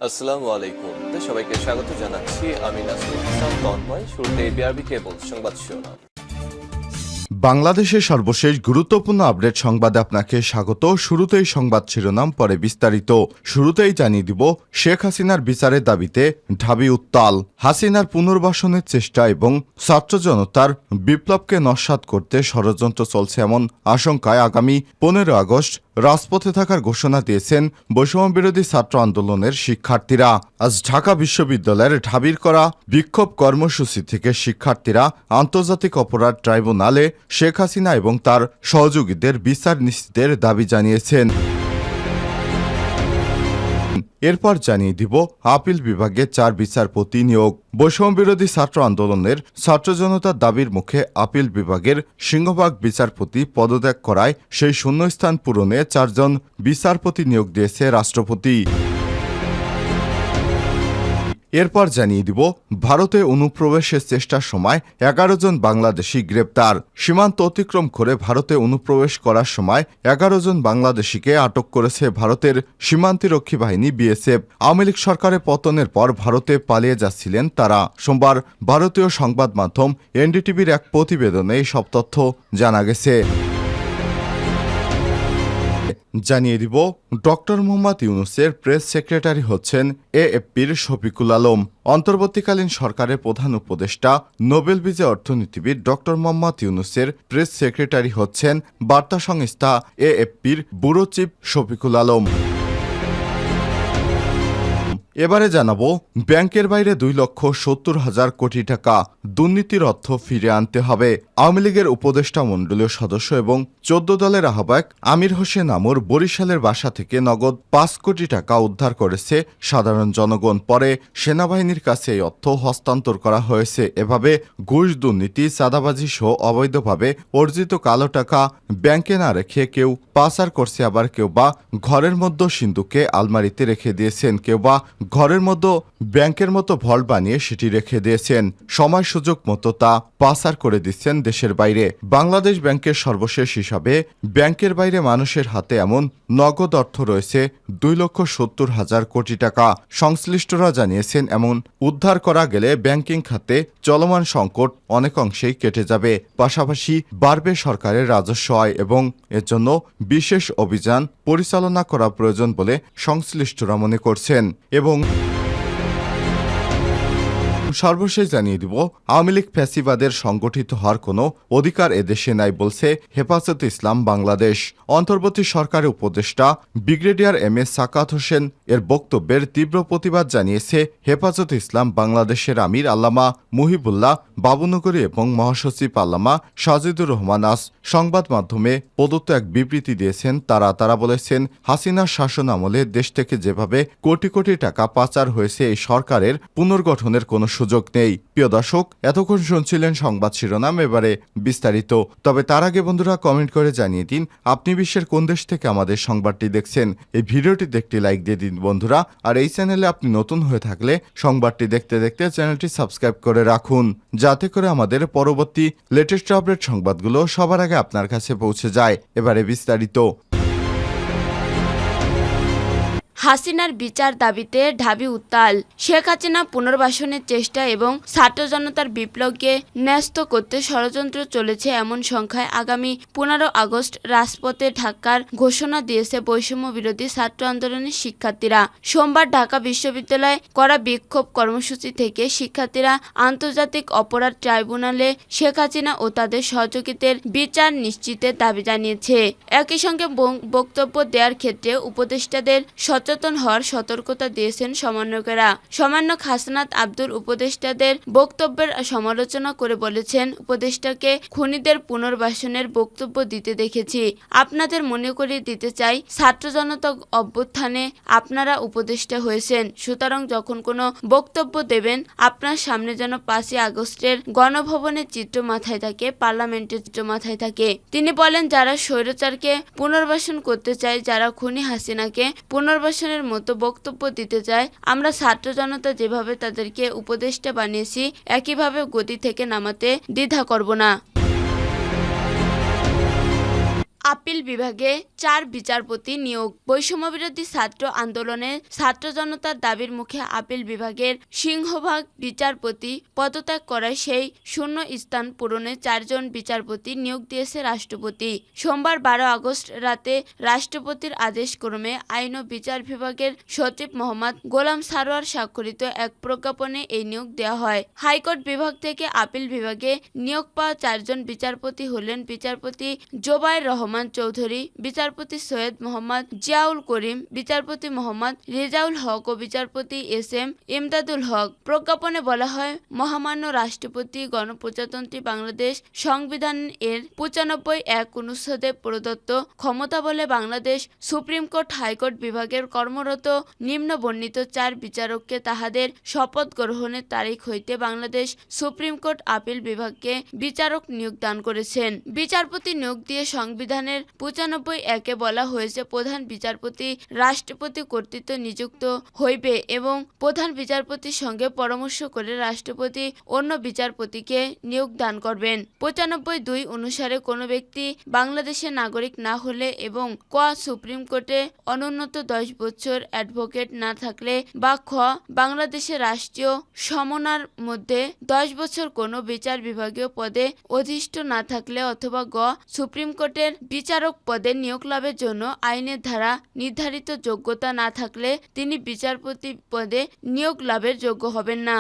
আসসালামু আলাইকুম। সবাইকে স্বাগত জানাচ্ছি। আমি নাসরুল ইসলাম তন্ময়। শুরুতে বিআরবি কেবল সংবাদ শিরোনাম। বাংলাদেশের সর্বশেষ গুরুত্বপূর্ণ আপডেট সংবাদে আপনাকে স্বাগত। শুরুতেই সংবাদ শিরোনাম, পরে বিস্তারিত। শুরুতেই জানিয়ে দিব, শেখ হাসিনার বিচারের দাবিতে ঢাবি উত্তাল। হাসিনার পুনর্বাসনের চেষ্টা এবং ছাত্র জনতার বিপ্লবকে নস্যাৎ করতে ষড়যন্ত্র চলছে এমন আশঙ্কায় আগামী 15 আগস্ট রাজপথে থাকার ঘোষণা দিয়েছেন বৈষম্য বিরোধী ছাত্র আন্দোলনের শিক্ষার্থীরা। আজ ঢাকা বিশ্ববিদ্যালয়ের ঢাবির করা বিক্ষোভ কর্মসূচি থেকে শিক্ষার্থীরা আন্তর্জাতিক অপরাধ ট্রাইব্যুনালে শেখ হাসিনা এবং তার সহযোগীদের বিচার নিশ্চিতের দাবি জানিয়েছেন। এরপর জানিয়ে দিব, আপিল বিভাগে 4 বিচারপতি নিয়োগ। বৈষম্য বিরোধী ছাত্র আন্দোলনের ছাত্র জনতার দাবির মুখে আপিল বিভাগের সিংহভাগ বিচারপতি পদত্যাগ করায় সেই শূন্যস্থান পূরণে 4 জন বিচারপতি নিয়োগ দিয়েছে রাষ্ট্রপতি। এরপর জানিয়ে দিব, ভারতে অনুপ্রবেশের চেষ্টার সময় 11 জন বাংলাদেশি গ্রেপ্তার। সীমান্ত অতিক্রম করে ভারতে অনুপ্রবেশ করার সময় 11 জন বাংলাদেশিকে আটক করেছে ভারতের সীমান্তরক্ষী বাহিনী বিএসএফ। আওয়ামী লীগ সরকারের পতনের পর ভারতে পালিয়ে যাচ্ছিলেন তারা। সোমবার ভারতীয় সংবাদ মাধ্যম এনডিটিভির এক প্রতিবেদনে সব তথ্য জানা গেছে। জানিয়ে দিব, ডক্টর মোহাম্মদ ইউনূসের প্রেস সেক্রেটারি হচ্ছেন এএফপির শফিকুল আলম। অন্তর্বর্তীকালীন সরকারের প্রধান উপদেষ্টা নোবেল বিজয়ী অর্থনীতিবিদ ডক্টর মোহাম্মদ ইউনূসের প্রেস সেক্রেটারি হচ্ছেন বার্তা সংস্থা এএফপির ব্যুরো চিফ শফিকুল আলম। এবারে জানাবো, ব্যাংকের বাইরে 2,70,000 কোটি টাকা দুর্নীতির অর্থ ফিরে আনতে হবে। আওয়ামী লীগের উপদেষ্টা মণ্ডলীয় সদস্য এবং 14 দলের আহ্বায়ক আমির হোসেন আমর বরিশালের বাসা থেকে নগদ 5 কোটি টাকা উদ্ধার করেছে সাধারণ জনগণ। পরে সেনাবাহিনীর কাছে এই অর্থ হস্তান্তর করা হয়েছে। এভাবে ঘুষ, দুর্নীতি, চাঁদাবাজি সহ অবৈধভাবে অর্জিত কালো টাকা ব্যাংকে না রেখে কেউ পাচার করছে, আবার কেউ বা ঘরের মধ্যে সিন্ধুকে আলমারিতে রেখে দিয়েছেন, কেউ বা ঘরের মধ্যে ব্যাংকের মতো ভল্ট বানিয়ে সেটি রেখে দিয়েছেন। সময় সুযোগ মতো তা পাচার করে দিচ্ছেন দেশের বাইরে। বাংলাদেশ ব্যাংকের সর্বশেষ হিসাবে ব্যাংকের বাইরে মানুষের হাতে এমন নগদ অর্থ রয়েছে 2,70,000 কোটি টাকা। সংশ্লিষ্টরা জানিয়েছেন, এমন উদ্ধার করা গেলে ব্যাংকিং খাতে চলমান সংকট অনেক অংশেই কেটে যাবে। পাশাপাশি বাড়বে সরকারের রাজস্ব আয় এবং এর জন্য বিশেষ অভিযান পরিচালনা করা প্রয়োজন বলে সংশ্লিষ্টরা মনে করছেন। এবং সর্বশেষ জানিয়ে দিব, আওয়ামী লীগ ফ্যাসিবাদের সংগঠিত হওয়ার কোনো অধিকার এদেশে নাই বলছে হেফাজতে ইসলাম বাংলাদেশ। অন্তর্বর্তী সরকারের উপদেষ্টা ব্রিগেডিয়ার এম.এ. সাকাত হোসেন এর বক্তব্যের তীব্র প্রতিবাদ জানিয়েছে হেফাজতে ইসলাম বাংলাদেশের আমির আল্লামা মুহিবুল্লাহ বাবুনগরী এবং মহাসচিব আল্লামা সাজিদুর রহমান। আজ সংবাদ মাধ্যমে প্রদত্ত এক বিবৃতি দিয়েছেন তারা বলেছেন, হাসিনার শাসন আমলে দেশ থেকে যেভাবে কোটি কোটি টাকা পাচার হয়েছে, এই সরকারের পুনর্গঠনের কোনো সুযোগ নেই। প্রিয় দর্শক, এতক্ষণ শুনছিলেন সংবাদ শিরোনাম, এবারে বিস্তারিত। তবে তার আগে বন্ধুরা, কমেন্ট করে জানিয়ে দিন আপনি বিশ্বের কোন দেশ থেকে আমাদের সংবাদটি দেখছেন। এই ভিডিওটিতে একটি লাইক দিয়ে দিন বন্ধুরা। আর এই চ্যানেলে আপনি নতুন হয়ে থাকলে সংবাদটি দেখতে দেখতে চ্যানেলটি সাবস্ক্রাইব করে রাখুন, যাতে করে আমাদের পরবর্তী লেটেস্ট আপডেট সংবাদগুলো সবার আগে আপনার কাছে পৌঁছে যায়। এবারে বিস্তারিত। হাসিনার বিচার দাবিতে ঢাবি উত্তাল। শেখ হাসিনা পুনর্বাসনের চেষ্টা এবং ছাত্র জনতার বিপ্লবকে ন্যস্ত করতে ষড়যন্ত্র চলেছে এমন সংখ্যায় আগামী 15 আগস্ট রাজপথে ঢাকার ঘোষণা দিয়েছে বৈষম্য বিরোধী ছাত্র আন্দোলনের শিক্ষার্থীরা। সোমবার ঢাকা বিশ্ববিদ্যালয়ে করা বিক্ষোভ কর্মসূচি থেকে শিক্ষার্থীরা আন্তর্জাতিক অপরাধ ট্রাইব্যুনালে শেখ হাসিনা ও তাদের সহযোগীদের বিচার নিশ্চিতের দাবি জানিয়েছে। একই সঙ্গে বক্তব্য দেওয়ার ক্ষেত্রে উপদেষ্টাদের সচেতন হওয়ার সতর্কতা দিয়েছেন সমন্বয়কেরা। সমন্বয়ক হাসনাত আব্দুল উপদেষ্টাদের বক্তব্যের সমালোচনা করে বলেছেন, উপদেষ্টাকে খুনিদের পুনর্বাসনের বক্তব্য দিতে দেখেছি। আপনাদের মনে করিয়ে দিতে চাই, ছাত্র জনতা অভ্যুত্থানে আপনারা উপদেষ্টা হয়েছেন। সুতরাং যখন কোনো বক্তব্য দেবেন, আপনার সামনে যেন 5ই আগস্টের গণভবনের চিত্র মাথায় থাকে, পার্লামেন্টের চিত্র মাথায় থাকে। তিনি বলেন, যারা স্বৈরাচারকে পুনর্বাসন করতে চায়, যারা খুনি হাসিনাকে পুনর্বাসনের মতো বক্তব্য দিতে চায়, আমরা ছাত্র জনতা যেভাবে তাদেরকে উপদেষ্টা বানিয়েছি, একইভাবে গদি থেকে নামাতে দ্বিধা করব না। আপিল বিভাগে 4 বিচারপতি নিয়োগ। বৈষম্যবিরোধী ছাত্র আন্দোলনে ছাত্র জনতার দাবির মুখে আপিল বিভাগের সিংহভাগ বিচারপতি পদত্যাগ করায় সেই শূন্য স্থান পূরণে 4 জন বিচারপতি নিয়োগ দিয়েছে রাষ্ট্রপতি। সোমবার 12 আগস্ট রাতে রাষ্ট্রপতির আদেশক্রমে আইন ও বিচার বিভাগের সচিব মোহাম্মদ গোলাম সারোয়ার স্বাক্ষরিত এক প্রজ্ঞাপনে এই নিয়োগ দেওয়া হয়। হাইকোর্ট বিভাগ থেকে আপিল বিভাগে নিয়োগ পাওয়া 4 জন বিচারপতি হলেন বিচারপতি জোবায়ের রহমান চৌধুরী, বিচারপতি সৈয়দ মোহাম্মদ জিয়াউল করিম, বিচারপতি মোহাম্মদ রেজাউল হক ও বিচারপতি এস.এম. ইমদাদুল হক। প্রজ্ঞাপনে বলা হয়, মহামান্য রাষ্ট্রপতি গণপ্রজাতন্ত্রী বাংলাদেশ সংবিধান এর 95(1) অনুচ্ছেদে প্রদত্ত ক্ষমতা বলে বাংলাদেশ সুপ্রিম কোর্ট হাইকোর্ট বিভাগের কর্মরত নিম্ন বর্ণিত 4 বিচারককে তাহাদের শপথ গ্রহণের তারিখ হইতে বাংলাদেশ সুপ্রিম কোর্ট আপিল বিভাগকে বিচারক নিয়োগ দান করেছেন। বিচারপতি নিয়োগ দিয়ে সংবিধানের 95(1)-এ বলা হয়েছে, প্রধান বিচারপতি রাষ্ট্রপতি কর্তৃক নিযুক্ত হইবে এবং প্রধান বিচারপতির সঙ্গে পরামর্শ করে রাষ্ট্রপতি অন্য বিচারপতিকে নিয়োগ দান করবেন। 95(2) অনুসারে কোনো ব্যক্তি বাংলাদেশের নাগরিক না হলে এবং ক সুপ্রিম কোর্টে অনুন্নত 10 বছর অ্যাডভোকেট না থাকলে বা খ বাংলাদেশের রাষ্ট্রীয় সমনার মধ্যে 10 বছর কোনো বিচার বিভাগীয় পদে অধিষ্ঠ না থাকলে অথবা গ সুপ্রিম কোর্টের বিচারক পদে নিয়োগ লাভের জন্য আইনের ধারা নির্ধারিত যোগ্যতা না থাকলে তিনি বিচারপতি পদে নিয়োগ লাভের যোগ্য হবেন না।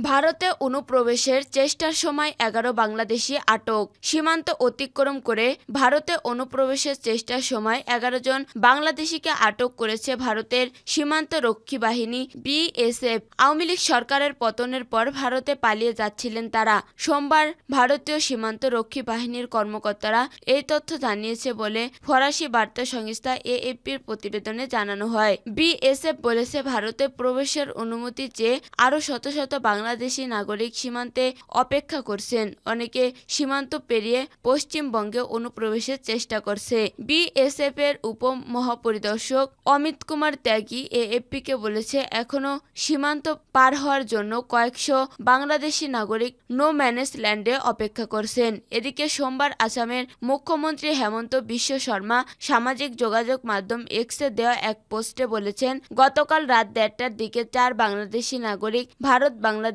ভারতে অনুপ্রবেশের চেষ্টার সময় 11 বাংলাদেশি আটক। সীমান্ত অতিক্রম করে ভারতে অনুপ্রবেশের চেষ্টার সময় 11 জন বাংলাদেশিকে আটক করেছে ভারতের সীমান্ত রক্ষী বাহিনী বিএসএফ। আওয়ামী লীগ সরকারের পতনের পর ভারতে পালিয়ে যাচ্ছিলেন তারা। সোমবার ভারতীয় সীমান্ত রক্ষী বাহিনীর কর্মকর্তারা এই তথ্য জানিয়েছে বলে ফরাসি বার্তা সংস্থা এএফপির প্রতিবেদনে জানানো হয়। বিএসএফ বলেছে, ভারতে প্রবেশের অনুমতি চেয়ে আরও শত শত বাংলাদেশি নাগরিক সীমান্তে অপেক্ষা করছেন। অনেকে সীমান্ত পেরিয়ে পশ্চিমবঙ্গে অনুপ্রবেশের চেষ্টা করছে। বিএসএফ এর উপমহাপরিদর্শক অমিত কুমার ত্যাগী এএফপিকে বলেছে, এখনো সীমান্ত পার হওয়ার জন্য কয়েকশো বাংলাদেশি নাগরিক নো ম্যানেজ ল্যান্ডে অপেক্ষা করছেন। এদিকে সোমবার আসামের মুখ্যমন্ত্রী হেমন্ত বিশ্ব শর্মা সামাজিক যোগাযোগ মাধ্যম এক্সে দেওয়া এক পোস্টে বলেছেন, গতকাল রাত 1:30টার দিকে 4 বাংলাদেশি নাগরিক ভারত বাংলাদেশ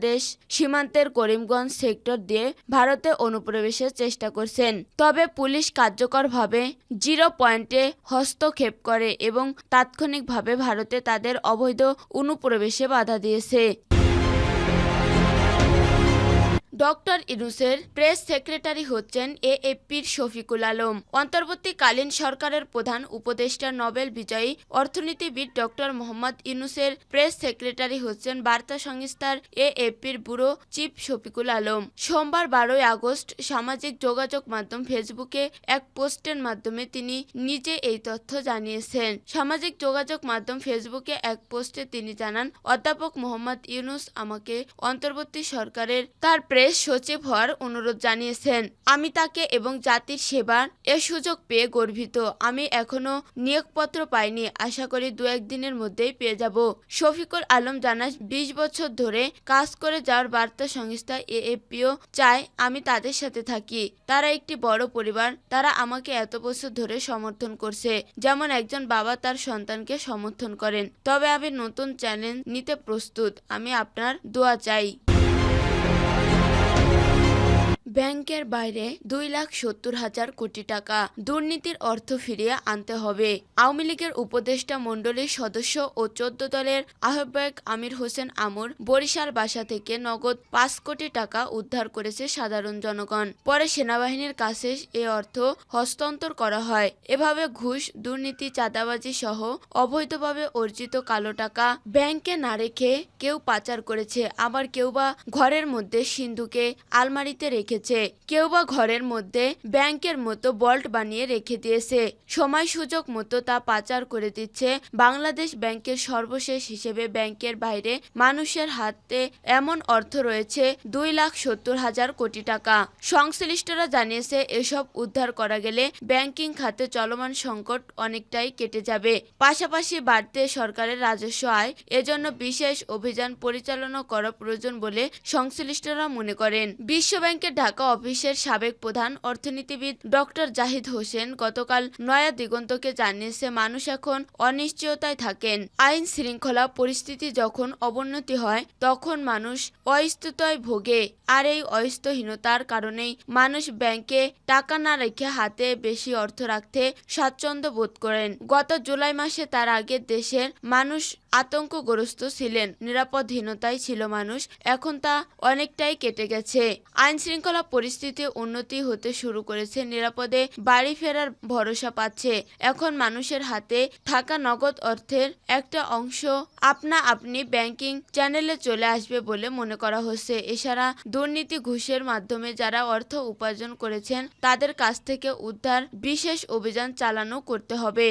সীমান্তের করিমগঞ্জ সেক্টর দিয়ে ভারতে অনুপ্রবেশের চেষ্টা করছেন। তবে পুলিশ কার্যকরভাবে 0 পয়েন্টে হস্তক্ষেপ করে এবং তাৎক্ষণিকভাবে ভারতে তাদের অবৈধ অনুপ্রবেশে বাধা দিয়েছে। ডক্টর ইউনূসের প্রেস সেক্রেটারি হচ্ছেন এএফপির শফিকুল আলম। অন্তর্বর্তীকালীন সরকারের প্রধান উপদেষ্টা নোবেল বিজয়ী অর্থনীতিবিদ ডক্টর মোহাম্মদ ইউনূসের প্রেস সেক্রেটারি হচ্ছেন বার্তা সংস্থার এএফপির ব্যুরো চিফ শফিকুল আলম। সোমবার 12 আগস্ট সামাজিক যোগাযোগ মাধ্যম ফেসবুকে এক পোস্টের মাধ্যমে তিনি নিজে এই তথ্য জানিয়েছেন। সামাজিক যোগাযোগ মাধ্যম ফেসবুকে এক পোস্টে তিনি জানান, অধ্যাপক মোহাম্মদ ইউনূস আমাকে অন্তর্বর্তী সরকারের তার প্রেস সচিব হওয়ার অনুরোধ জানিয়েছেন। আমি তাকে এবং জাতির সেবার এ সুযোগ পেয়ে গর্বিত। আমি এখনো নিয়োগপত্র পাইনি, আশা করি 2-1 দিনের মধ্যেই পেয়ে যাব। শফিকুল আলম জানান, 20 বছর ধরে কাজ করে যাওয়ার বার্তা সংস্থা এএফপিও চায় আমি তাদের সাথে থাকি। তারা একটি বড় পরিবার, তারা আমাকে এত বছর ধরে সমর্থন করছে, যেমন একজন বাবা তার সন্তানকে সমর্থন করেন। তবে আমি নতুন চ্যালেঞ্জ নিতে প্রস্তুত, আমি আপনার দোয়া চাই। ব্যাংকের বাইরে 2,70,000 কোটি টাকা দুর্নীতির অর্থ ফিরিয়ে আনতে হবে। আওয়ামী লীগের উপদেষ্টা মণ্ডলীর সদস্য ও 14 দলের আহ্বায়ক আমির হোসেন আমর বরিশাল বাসা থেকে নগদ 5 কোটি টাকা উদ্ধার করেছে সাধারণ জনগণ। পরে সেনাবাহিনীর কাছে এ অর্থ হস্তান্তর করা হয়। এভাবে ঘুষ, দুর্নীতি, চাঁদাবাজি সহ অবৈধভাবে অর্জিত কালো টাকা ব্যাংকে না রেখে কেউ পাচার করেছে, আবার কেউ বা ঘরের মধ্যে সিন্ধুকে আলমারিতে রেখেছে, কেউ বা ঘরের মধ্যে ব্যাংকের মতো বল্ট বানিয়ে রেখে দিয়েছে। সময় সুযোগ মতো তা পাচার করে দিচ্ছে। বাংলাদেশ ব্যাংকের সর্বশেষ হিসেবে ব্যাংকের বাইরে মানুষের হাতে এমন অর্থ রয়েছে 2,70,000 কোটি টাকা। সংশ্লিষ্টরা জানিয়েছে, এসব উদ্ধার করা গেলে ব্যাংকিং খাতে চলমান সংকট অনেকটাই কেটে যাবে। পাশাপাশি বাড়তে সরকারের রাজস্ব আয়। এজন্য বিশেষ অভিযান পরিচালনা করা প্রয়োজন বলে সংশ্লিষ্টরা মনে করেন। বিশ্বব্যাংকের ঢাকা ঢাকা অফিসের সাবেক প্রধান অর্থনীতিবিদ ডক্টর জাহিদ হোসেন গতকাল নয়া দিগন্তকে জানিয়েছে, মানুষ এখন অনিশ্চয়তায় থাকেন। আইন শৃঙ্খলা পরিস্থিতি যখন অবনতি হয় তখন মানুষ অস্থিরতায় ভোগে, আর এই অস্থিরহীনতার কারণেই মানুষ ব্যাংকে টাকা না রেখে হাতে বেশি অর্থ রাখতে স্বাচ্ছন্দ্য বোধ করেন। গত জুলাই মাসে তার আগে দেশের মানুষ আতঙ্কগ্রস্ত ছিলেন, নিরাপদহীনতায় ছিল মানুষ, এখন তা অনেকটাই কেটে গেছে। আইন শৃঙ্খলা পরিস্থিতি উন্নতি হতে শুরু করেছে, নিরাপদে বাড়ি ফেরার ভরসা পাচ্ছে। এখন মানুষের হাতে থাকা নগদ অর্থের একটা অংশ আপনা আপনি ব্যাংকিং চ্যানেলে চলে আসবে বলে মনে করা হচ্ছে। এছাড়া দুর্নীতি, ঘুষের মাধ্যমে যারা অর্থ উপার্জন করেছেন তাদের কাছ থেকে উদ্ধার বিশেষ অভিযান চালানো করতে হবে।